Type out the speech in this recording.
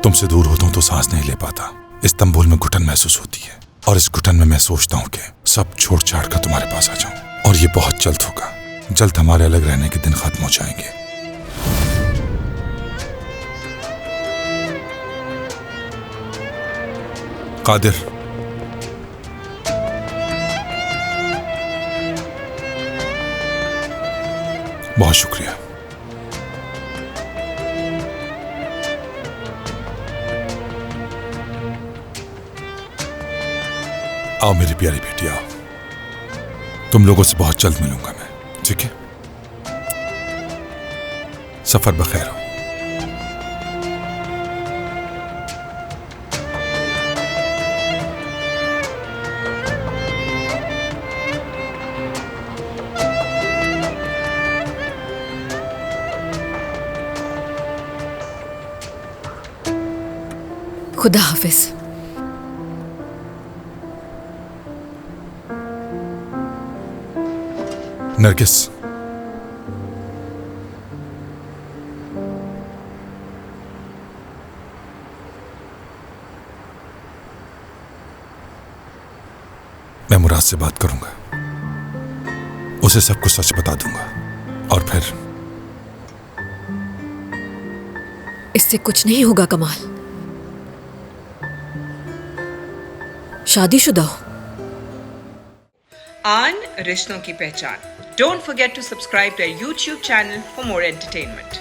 तुमसे दूर होता हूं तो सांस नहीं ले पाता। इस्तांबुल में घुटन महसूस होती है और इस घुटन में मैं सोचता हूँ कि सब छोड़ छाड़ कर तुम्हारे पास आ जाऊं। और ये बहुत जल्द होगा। जल्द हमारे अलग रहने के दिन खत्म हो जाएंगे। कादिर, बहुत शुक्रिया। आओ मेरी प्यारी बेटी, आओ। तुम लोगों से बहुत जल्द मिलूंगा मैं, ठीक है? सफर बखैर हो। खुदा हाफिज। नरगिस, मैं मुराद से बात करूंगा, उसे सब कुछ सच बता दूंगा और फिर इससे कुछ नहीं होगा कमाल। शादीशुदा हो। आन रिश्तों की पहचान। Don't forget to subscribe to our YouTube channel for more entertainment.